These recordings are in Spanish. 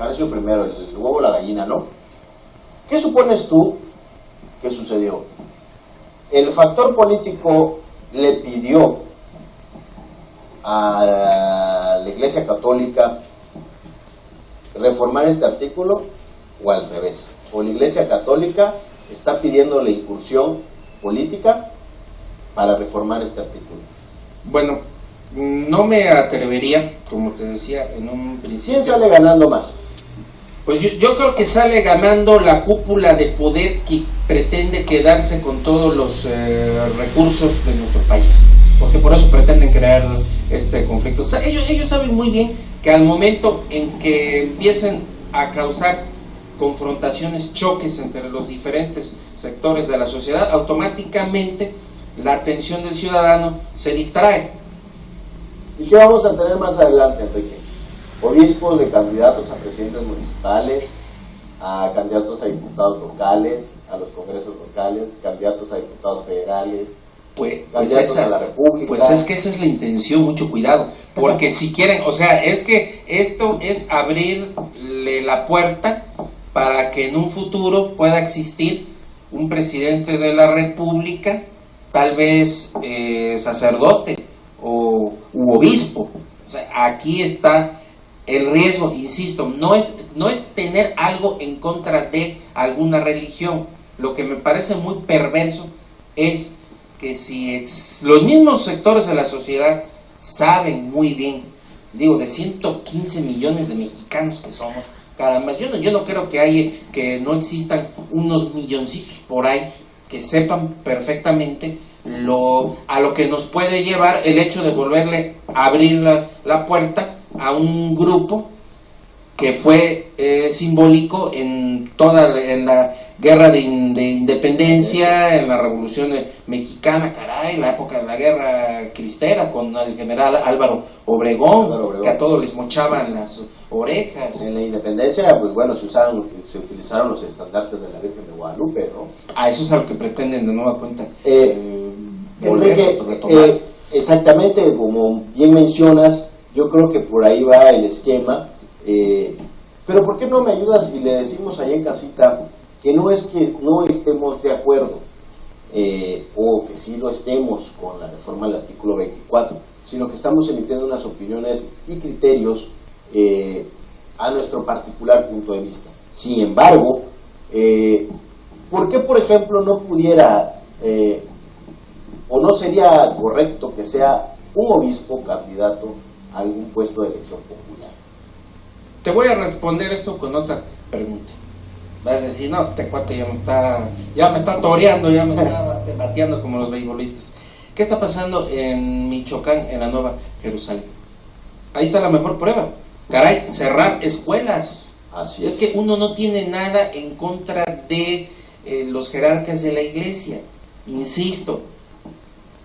habrá sido primero, el huevo o la gallina, ¿no? ¿Qué supones tú que sucedió? El factor político le pidió a la Iglesia Católica reformar este artículo, o al revés, o la Iglesia Católica está pidiendo la incursión política para reformar este artículo. Bueno, no me atrevería, como te decía en un principio. ¿Quién sale ganando más? Pues yo creo que sale ganando la cúpula de poder que pretende quedarse con todos los recursos de nuestro país, porque por eso pretenden crear este conflicto. O sea, ellos saben muy bien que al momento en que empiecen a causar confrontaciones, choques entre los diferentes sectores de la sociedad, automáticamente la atención del ciudadano se distrae. ¿Y qué vamos a tener más adelante, Enrique? Obispos de candidatos a presidentes municipales, a candidatos a diputados locales, a los congresos locales, candidatos a diputados federales, candidatos a la República. Pues es que esa es la intención, mucho cuidado, porque si quieren, o sea, es que esto es abrirle la puerta para que en un futuro pueda existir un presidente de la República, tal vez sacerdote u obispo. O sea, aquí está el riesgo, insisto, no es tener algo en contra de alguna religión. Lo que me parece muy perverso es que si los mismos sectores de la sociedad saben muy bien, digo, de 115 millones de mexicanos que somos, caramba, yo no creo que no existan unos milloncitos por ahí que sepan perfectamente a lo que nos puede llevar el hecho de volverle a abrir la puerta a un grupo que fue simbólico en la guerra de independencia, en la Revolución Mexicana, caray, la época de la guerra cristera con el general Álvaro Obregón, que a todos les mochaban las orejas. En la independencia, pues bueno, se utilizaron los estandartes de la Virgen de Guadalupe, ¿no? Eso es a lo que pretenden de nueva cuenta. Enrique, exactamente, como bien mencionas, yo creo que por ahí va el esquema, pero ¿por qué no me ayudas y le decimos allá en casita que no es que no estemos de acuerdo, o que sí lo estemos con la reforma del artículo 24, sino que estamos emitiendo unas opiniones y criterios a nuestro particular punto de vista? Sin embargo, ¿por qué, por ejemplo, no pudiera o no sería correcto que sea un obispo candidato a algún puesto de elección popular? Te voy a responder esto con otra pregunta. Vas a decir, no, este cuate ya me está toreando, ya me está bateando como los beisbolistas. ¿Qué está pasando en Michoacán, en la Nueva Jerusalén? Ahí está la mejor prueba. Caray, cerrar escuelas. Así es. Es que uno no tiene nada en contra de los jerarcas de la iglesia. Insisto,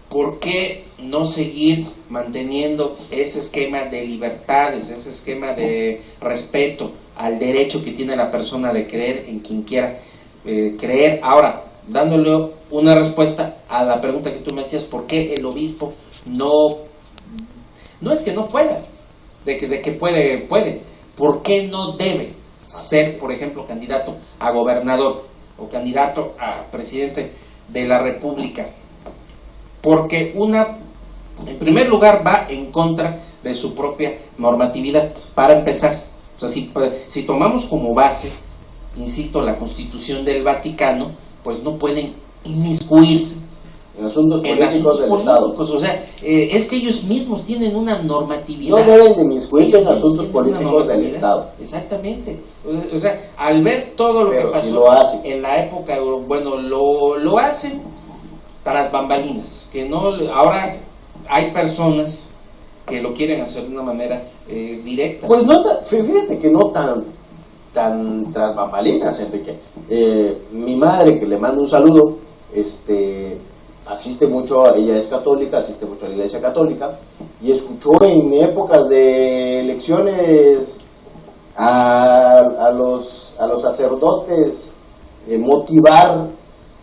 ¿por qué no seguir manteniendo ese esquema de libertades, ese esquema de respeto al derecho que tiene la persona de creer en quien quiera creer? Ahora, dándole una respuesta a la pregunta que tú me hacías, ¿por qué el obispo no es que no pueda, de que puede, ¿por qué no debe ser, por ejemplo, candidato a gobernador o candidato a presidente de la República? Porque en primer lugar, va en contra de su propia normatividad, para empezar. O sea, si tomamos como base, insisto, la Constitución del Vaticano, pues no pueden inmiscuirse en asuntos políticos del Estado. O sea, es que ellos mismos tienen una normatividad. No deben de inmiscuirse en asuntos políticos del Estado. Exactamente. O sea, al ver todo lo que pasó si lo hacen en la época, bueno, lo hacen tras bambalinas, que no, ahora hay personas que lo quieren hacer de una manera directa. Pues no, fíjate que no tan tras bambalinas, Enrique. Mi madre, que le mando un saludo, asiste mucho, ella es católica, asiste mucho a la iglesia católica, y escuchó en épocas de elecciones a los sacerdotes motivar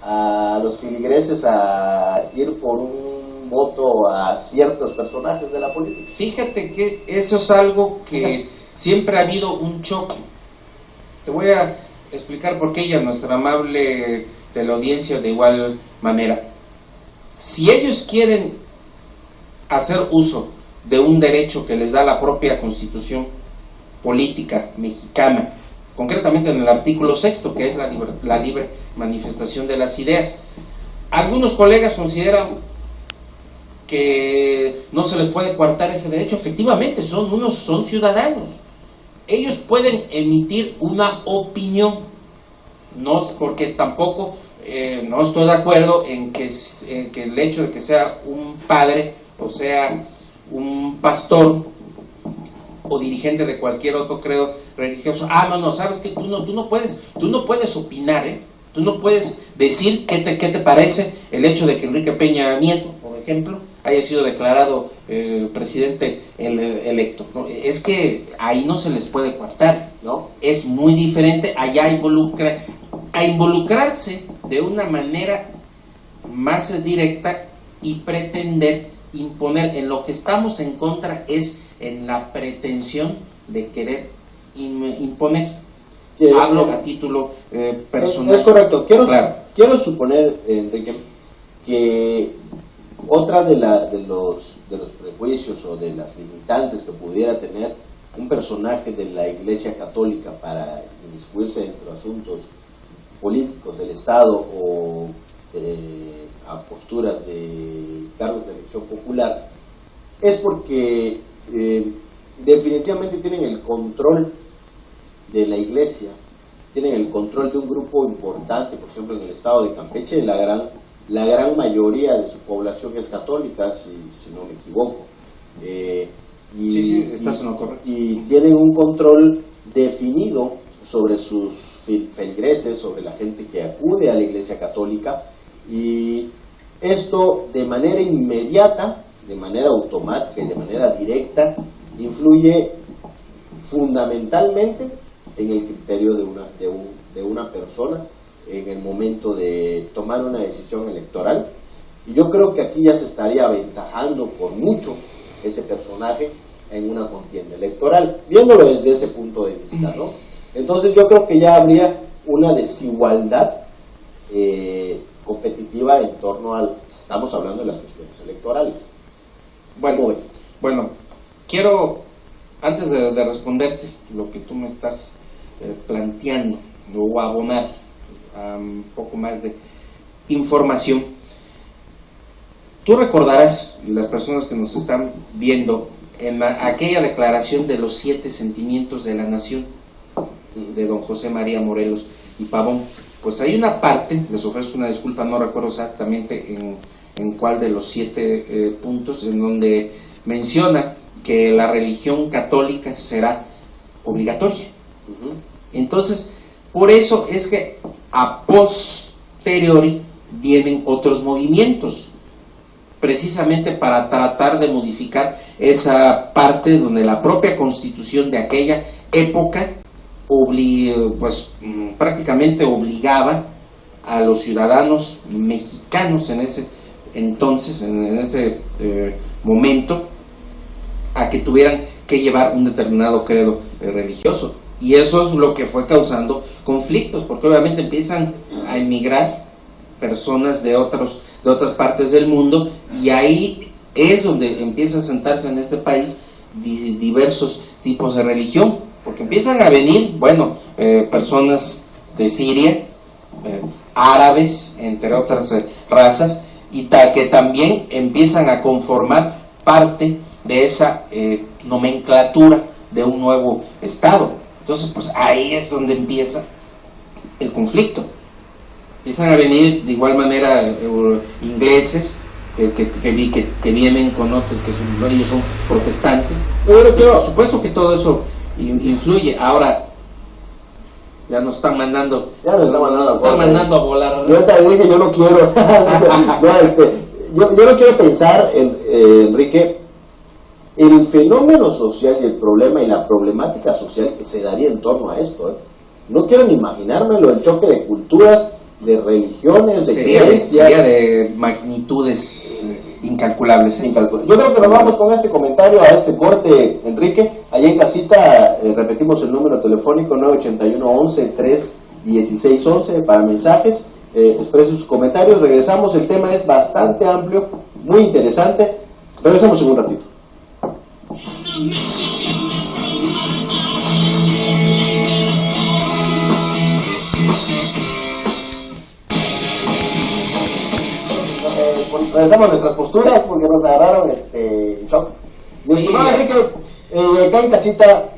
a los filigreses a ir por un voto a ciertos personajes de la política. Fíjate que eso es algo que siempre ha habido un choque Te voy a explicar por qué, y a nuestra amable teleaudiencia de igual manera. Si ellos quieren hacer uso de un derecho que les da la propia Constitución política mexicana, concretamente en el artículo 6, que es la libre manifestación de las ideas, algunos colegas consideran que no se les puede coartar ese derecho. Efectivamente, son ciudadanos. Ellos pueden emitir una opinión, no, porque tampoco no estoy de acuerdo en que el hecho de que sea un padre, o sea un pastor o dirigente de cualquier otro credo religioso, no, sabes que tú no puedes opinar, tú no puedes decir qué te parece el hecho de que Enrique Peña Nieto, por ejemplo, haya sido declarado presidente electo, ¿no? Es que ahí no se les puede coartar, ¿no? Es muy diferente allá involucrarse de una manera más directa y pretender imponer. En lo que estamos en contra es en la pretensión de querer imponer. Hablo a título personal. Es correcto. Quiero suponer, Enrique, que otra de los prejuicios o de las limitantes que pudiera tener un personaje de la Iglesia Católica para inmiscuirse dentro de asuntos políticos del Estado o a posturas de cargos de elección popular, es porque definitivamente tienen el control de la Iglesia, tienen el control de un grupo importante. Por ejemplo, en el estado de Campeche la gran mayoría de su población es católica, si no me equivoco, estás en lo correcto. Y tienen un control definido sobre sus feligreses, sobre la gente que acude a la Iglesia Católica, y esto de manera inmediata, de manera automática y de manera directa influye fundamentalmente en el criterio de una persona en el momento de tomar una decisión electoral. Y yo creo que aquí ya se estaría aventajando por mucho ese personaje en una contienda electoral, viéndolo desde ese punto de vista, ¿no? Entonces yo creo que ya habría una desigualdad competitiva en torno estamos hablando de las cuestiones electorales. Bueno, quiero, antes de responderte lo que tú me estás planteando, o abonar un poco más de información, tú recordarás, y las personas que nos están viendo, en aquella declaración de los 7 sentimientos de la nación de don José María Morelos y Pavón, pues hay una parte, les ofrezco una disculpa, no recuerdo exactamente en cuál de los 7 puntos, en donde menciona que la religión católica será obligatoria. Entonces, por eso es que a posteriori vienen otros movimientos, precisamente para tratar de modificar esa parte donde la propia Constitución de aquella época prácticamente obligaba a los ciudadanos mexicanos en ese entonces, en ese momento, a que tuvieran que llevar un determinado credo religioso. Y eso es lo que fue causando conflictos, porque obviamente empiezan a emigrar personas de otras partes del mundo, y ahí es donde empieza a sentarse en este país diversos tipos de religión, porque empiezan a venir, personas de Siria, árabes, entre otras razas, y que también empiezan a conformar parte de esa nomenclatura de un nuevo Estado. Entonces, pues ahí es donde empieza el conflicto. Empiezan a venir de igual manera ingleses que vienen con otros, ellos son protestantes. Pero por supuesto que todo eso influye. Ahora ya nos están mandando, mandando a volar. Yo te dije, yo no quiero. yo no quiero pensar, Enrique, el fenómeno social y el problema y la problemática social que se daría en torno a esto. No quiero ni imaginármelo, el choque de culturas de religiones, de sería de magnitudes incalculables. Incalculables. Yo creo que nos vamos con este comentario a este corte, Enrique. Allá en casita repetimos el número telefónico 981-11-316-11 para mensajes. Expresen sus comentarios. Regresamos, el tema es bastante amplio, muy interesante. Regresamos en un ratito. Regresamos a nuestras posturas porque nos agarraron en shock. Mi estimado Enrique, acá en casita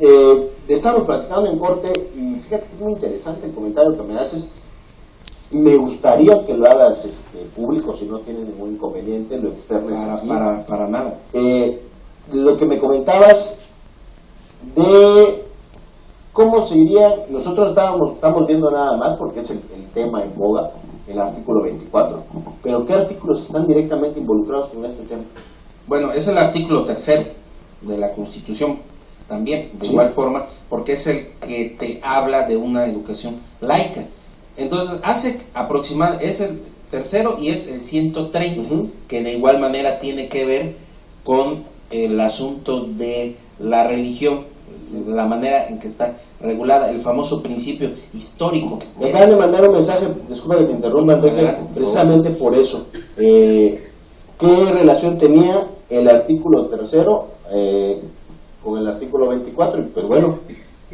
estamos platicando en corte y fíjate que es muy interesante el comentario que me haces. Me gustaría que lo hagas público, si no tiene ningún inconveniente, lo externes aquí. Para nada. Lo que me comentabas de cómo se iría, nosotros estamos viendo nada más porque es el tema en boga, el artículo 24, pero ¿qué artículos están directamente involucrados con este tema? Bueno, es el artículo 3 de la Constitución también, de igual forma, porque es el que te habla de una educación laica. Entonces, es el 3 y es el 130, que de igual manera tiene que ver con el asunto de la religión, de la manera en que está regulada, el famoso principio histórico. Me acaban de mandar un mensaje, disculpa que te interrumpa, Enrique, precisamente por eso. ¿Qué relación tenía el artículo 3 con el artículo 24? Pero bueno,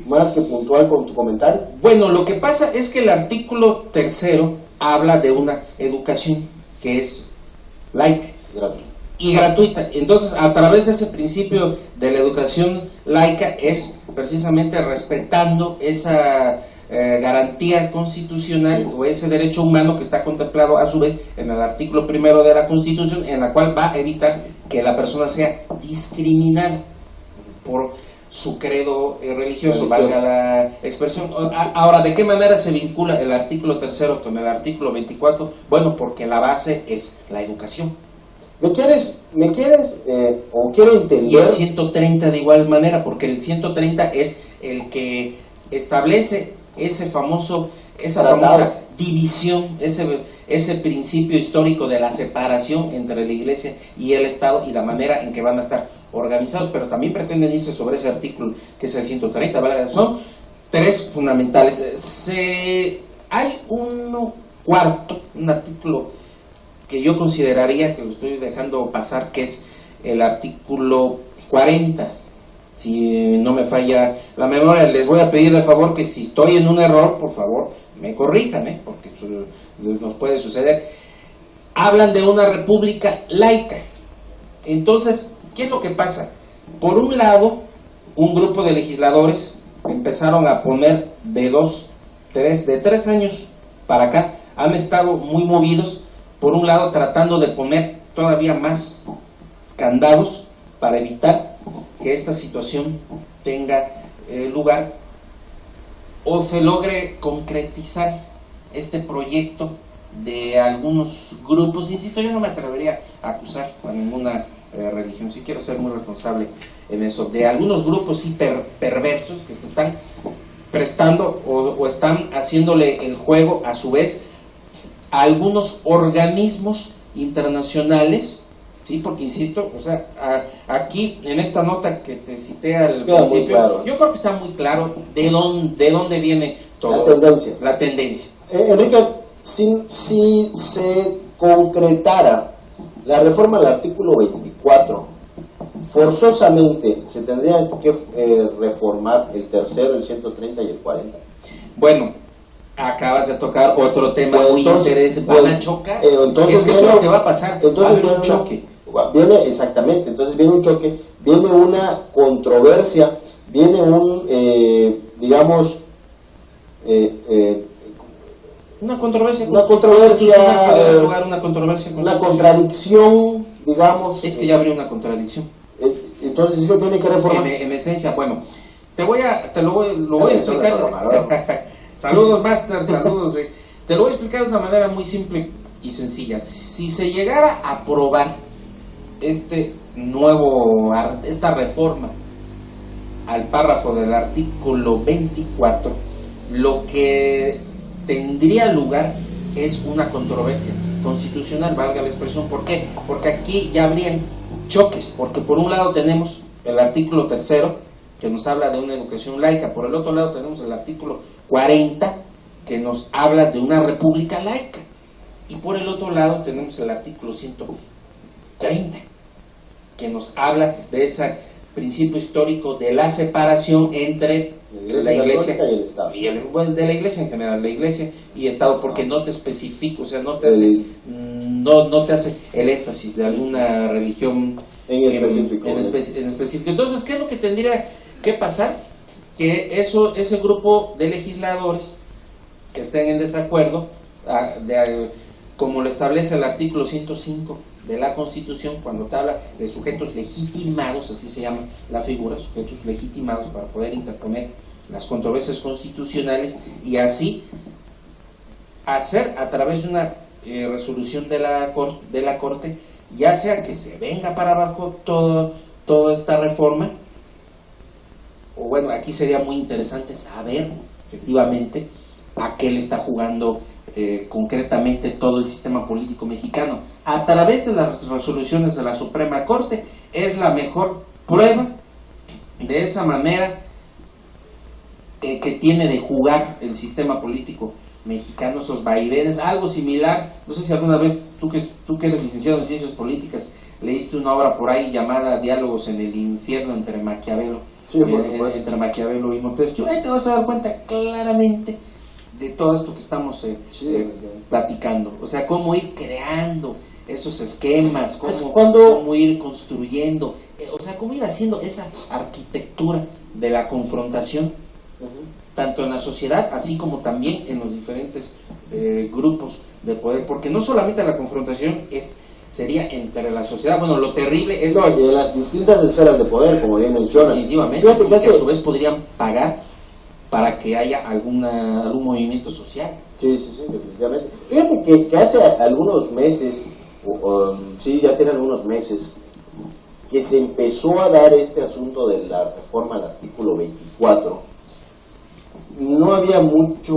más que puntual con tu comentario. Bueno, lo que pasa es que el artículo 3 habla de una educación que es laica y gratuita. Entonces, a través de ese principio de la educación laica es precisamente respetando esa garantía constitucional o ese derecho humano que está contemplado a su vez en el artículo 1 de la Constitución, en la cual va a evitar que la persona sea discriminada por su credo religioso, valga la expresión. Ahora, ¿de qué manera se vincula el artículo 3 con el artículo 24? Bueno, porque la base es la educación. ¿Me quieres o quiero entender? Y el 130 de igual manera, porque el 130 es el que establece esa famosa división, ese principio histórico de la separación entre la Iglesia y el Estado y la manera en que van a estar organizados, pero también pretenden irse sobre ese artículo que es el 130, ¿vale? Son tres fundamentales. Hay un artículo que yo consideraría que lo estoy dejando pasar, que es el artículo 40. Si no me falla la memoria, les voy a pedir de favor que si estoy en un error, por favor, me corrijan, porque nos puede suceder. Hablan de una república laica. Entonces, ¿qué es lo que pasa? Por un lado, un grupo de legisladores empezaron a poner de 3 años para acá, han estado muy movidos, por un lado tratando de poner todavía más candados para evitar que esta situación tenga lugar o se logre concretizar este proyecto de algunos grupos. Insisto, yo no me atrevería a acusar a ninguna religión, sí quiero ser muy responsable en eso, de algunos grupos perversos que se están prestando o están haciéndole el juego a su vez a algunos organismos internacionales, ¿sí? Porque insisto, o sea, aquí en esta nota que te cité al principio, claro, yo creo que está muy claro de dónde viene todo. La tendencia. Enrique, si se concretara la reforma al artículo 24, forzosamente se tendría que reformar el 3, el 130 y el 40. Bueno, acabas de tocar otro tema muy interesante. Van a chocar. Entonces, eso es lo que va a pasar. Entonces viene un choque. Viene un choque, viene una controversia, viene una controversia, una contradicción, digamos. Es que ya habría una contradicción. Entonces eso tiene que reformar. En esencia, bueno, lo voy a explicar. Saludos, Master, saludos. Te lo voy a explicar de una manera muy simple y sencilla. Si se llegara a aprobar esta reforma al párrafo del artículo 24, lo que tendría lugar es una controversia constitucional, valga la expresión. ¿Por qué? Porque aquí ya habrían choques, porque por un lado tenemos el artículo 3º, que nos habla de una educación laica, por el otro lado tenemos el artículo 40, que nos habla de una república laica, y por el otro lado tenemos el artículo 130, que nos habla de ese principio histórico de la separación entre la iglesia y el Estado. De la iglesia en general, la iglesia y Estado, porque no te especifica, o sea, no te hace, no te hace el énfasis de alguna religión en específico. En específico. Entonces, ¿qué es lo que tendría que pasar? Que ese grupo de legisladores que estén en desacuerdo, como lo establece el artículo 105 de la Constitución, cuando te habla de sujetos legitimados, así se llama la figura, sujetos legitimados para poder interponer las controversias constitucionales, y así hacer a través de una resolución de la Corte, ya sea que se venga para abajo toda esta reforma, o bueno, aquí sería muy interesante saber efectivamente a qué le está jugando concretamente todo el sistema político mexicano. A través de las resoluciones de la Suprema Corte es la mejor prueba de esa manera que tiene de jugar el sistema político mexicano, esos vaivenes, algo similar. No sé si alguna vez tú que eres licenciado en Ciencias Políticas leíste una obra por ahí llamada Diálogos en el Infierno entre Maquiavelo, entre Maquiavelo y Montesquieu. Ahí te vas a dar cuenta claramente de todo esto que estamos platicando, o sea, cómo ir creando esos esquemas, cómo ir construyendo, o sea, cómo ir haciendo esa arquitectura de la confrontación, tanto en la sociedad, así como también en los diferentes grupos de poder, porque no solamente la confrontación sería entre la sociedad, bueno, lo terrible es... No, y de las distintas esferas de poder, como bien mencionas. Definitivamente, y que a su vez podrían pagar para que haya algún movimiento social. Sí, definitivamente. Fíjate que hace algunos meses, ya tiene algunos meses, que se empezó a dar este asunto de la reforma al artículo 24. No había mucho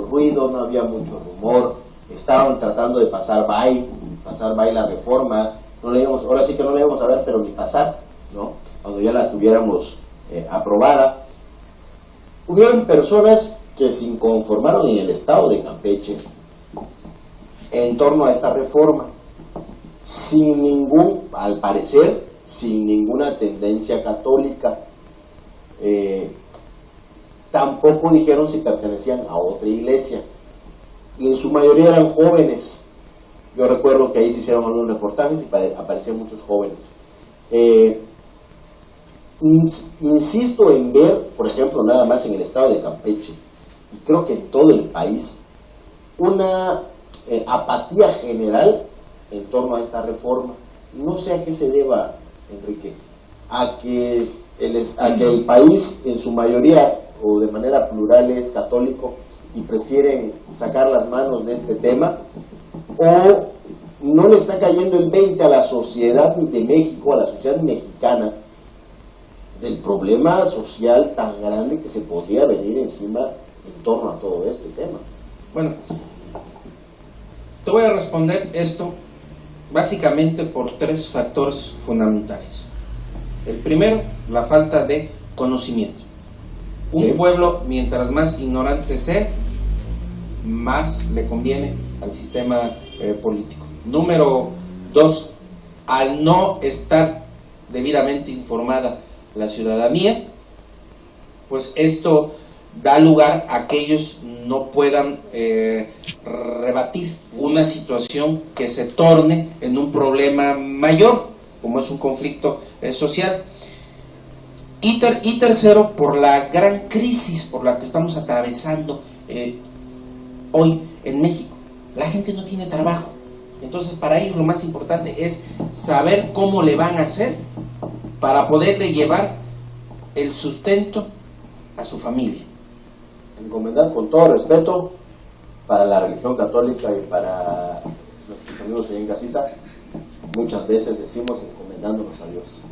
ruido, no había mucho rumor, estaban tratando de pasar by la reforma, ahora sí que no la íbamos a ver, pero ni pasar, ¿no? Cuando ya la tuviéramos aprobada. Hubieron personas que se inconformaron en el estado de Campeche en torno a esta reforma, al parecer, sin ninguna tendencia católica. Tampoco dijeron si pertenecían a otra iglesia, y en su mayoría eran jóvenes. Yo recuerdo que ahí se hicieron algunos reportajes y aparecían muchos jóvenes. Insisto en ver, por ejemplo, nada más en el estado de Campeche, y creo que en todo el país, una apatía general en torno a esta reforma. No sé a qué se deba, Enrique, a que el país en su mayoría o de manera plural es católico y prefieren sacar las manos de este tema, o no le está cayendo el 20 a la sociedad de México, a la sociedad mexicana, del problema social tan grande que se podría venir encima en torno a todo este tema. Bueno, te voy a responder esto básicamente por 3 factores fundamentales. El primero, la falta de conocimiento. Un pueblo, mientras más ignorante sea, más le conviene al sistema político. Número 2, al no estar debidamente informada la ciudadanía, pues esto da lugar a que ellos no puedan rebatir una situación que se torne en un problema mayor, como es un conflicto social. Y tercero, por la gran crisis por la que estamos atravesando hoy en México. La gente no tiene trabajo. Entonces, para ellos lo más importante es saber cómo le van a hacer para poderle llevar el sustento a su familia. Encomendar con todo respeto para la religión católica y para nuestros amigos allá en casita, muchas veces decimos encomendándonos a Dios.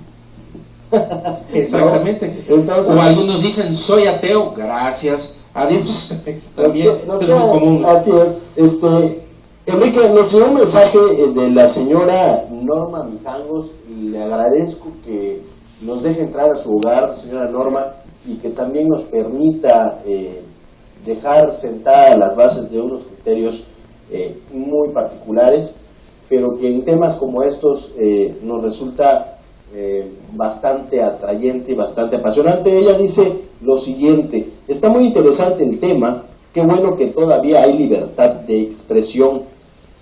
Exactamente. ¿No? Entonces, o algunos dicen soy ateo, gracias Adiós. También es muy común. Así es. Enrique, nos dio un mensaje de la señora Norma Mijangos. Le agradezco que nos deje entrar a su hogar, señora Norma, y que también nos permita dejar sentadas las bases de unos criterios muy particulares, pero que en temas como estos nos resulta bastante atrayente y bastante apasionante. Ella dice lo siguiente: está muy interesante el tema, qué bueno que todavía hay libertad de expresión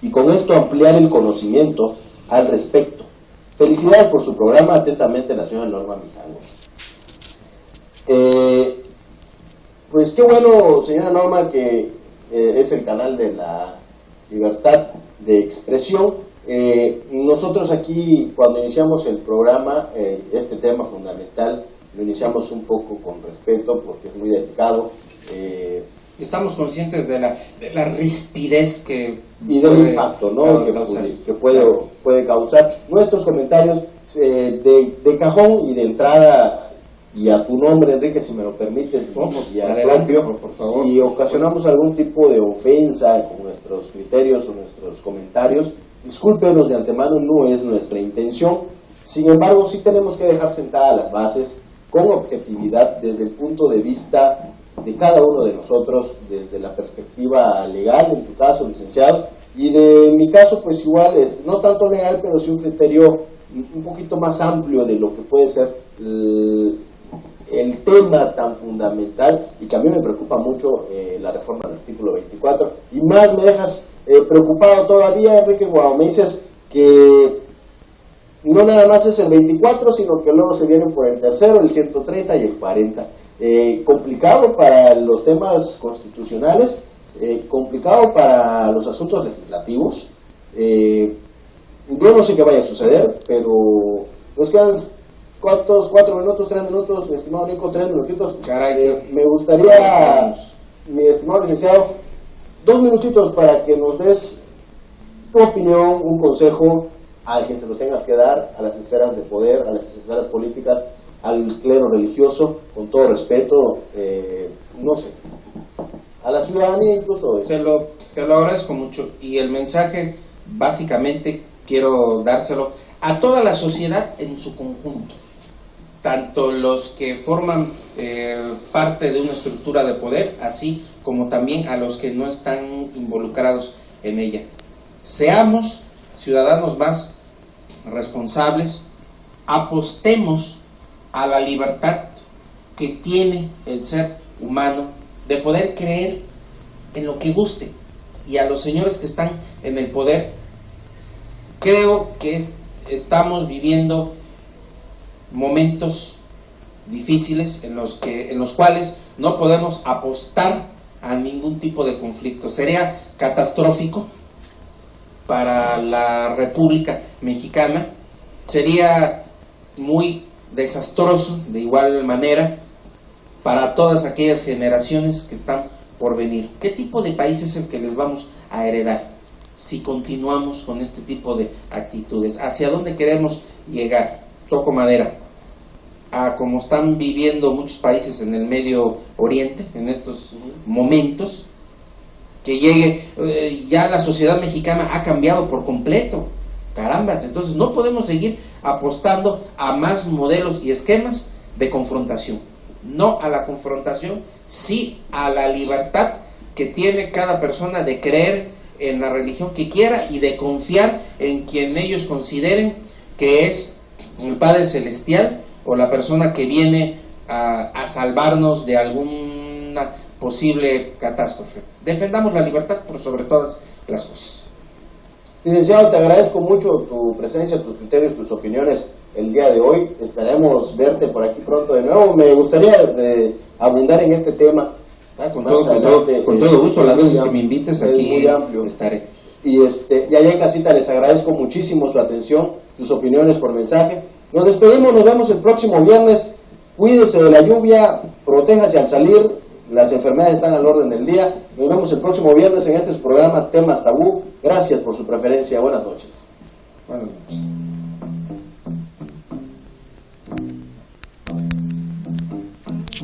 y con esto ampliar el conocimiento al respecto. Felicidades por su programa, atentamente la señora Norma Mijangos. Pues qué bueno, señora Norma, que es el canal de la libertad de expresión. Nosotros aquí, cuando iniciamos el programa, este tema fundamental lo iniciamos un poco con respeto porque es muy delicado. Estamos conscientes de la rispidez y del impacto, ¿no?, que puede causar. Nuestros comentarios de cajón y de entrada, y a tu nombre, Enrique, si me lo permites, y al propio, por favor, si ocasionamos algún tipo de ofensa con nuestros criterios o nuestros comentarios, discúlpenos de antemano, no es nuestra intención. Sin embargo, sí tenemos que dejar sentadas las bases con objetividad desde el punto de vista de cada uno de nosotros, desde la perspectiva legal, en tu caso, licenciado, y de mi caso, pues igual, no tanto legal, pero sí un criterio un poquito más amplio de lo que puede ser el tema tan fundamental, y que a mí me preocupa mucho la reforma del artículo 24, y más me dejas preocupado todavía, Enrique, cuando me dices que no nada más es el 24, sino que luego se vienen por el tercero, el 130 y el 40. Complicado para los temas constitucionales, complicado para los asuntos legislativos. Yo no sé qué vaya a suceder, pero nos quedan ¿cuántos? 4 minutos, 3 minutos, mi estimado Nico, 3 minutitos. Me gustaría, mi estimado licenciado, 2 minutitos para que nos des tu opinión, un consejo a quien se lo tengas que dar, a las esferas de poder, a las esferas políticas, al clero religioso, con todo respeto, no sé, a la ciudadanía incluso. Te lo agradezco mucho, y el mensaje básicamente quiero dárselo a toda la sociedad en su conjunto, tanto los que forman parte de una estructura de poder, así como también a los que no están involucrados en ella. Seamos ciudadanos más responsables, apostemos a la libertad que tiene el ser humano de poder creer en lo que guste, y a los señores que están en el poder, creo que estamos viviendo momentos difíciles en los cuales no podemos apostar a ningún tipo de conflicto. Sería catastrófico para la República Mexicana, sería muy desastroso de igual manera para todas aquellas generaciones que están por venir. ¿Qué tipo de país es el que les vamos a heredar si continuamos con este tipo de actitudes? ¿Hacia dónde queremos llegar? Toco madera. A como están viviendo muchos países en el Medio Oriente en estos momentos, que llegue, ya la sociedad mexicana ha cambiado por completo. Carambas, entonces no podemos seguir apostando a más modelos y esquemas de confrontación. No a la confrontación, sí a la libertad que tiene cada persona de creer en la religión que quiera y de confiar en quien ellos consideren que es el Padre Celestial o la persona que viene a salvarnos de alguna posible catástrofe. Defendamos la libertad por sobre todas las cosas. Licenciado, te agradezco mucho tu presencia, tus criterios, tus opiniones el día de hoy. Esperemos verte por aquí pronto de nuevo. Me gustaría abundar en este tema. Con todo gusto, las veces que me invites aquí muy amplio. Estaré. Y allá en casita les agradezco muchísimo su atención, sus opiniones por mensaje. Nos despedimos, nos vemos el próximo viernes. Cuídese de la lluvia, protéjase al salir. Las enfermedades están al orden del día. Nos vemos el próximo viernes en este programa Temas Tabú. Gracias por su preferencia. Buenas noches. Buenas noches.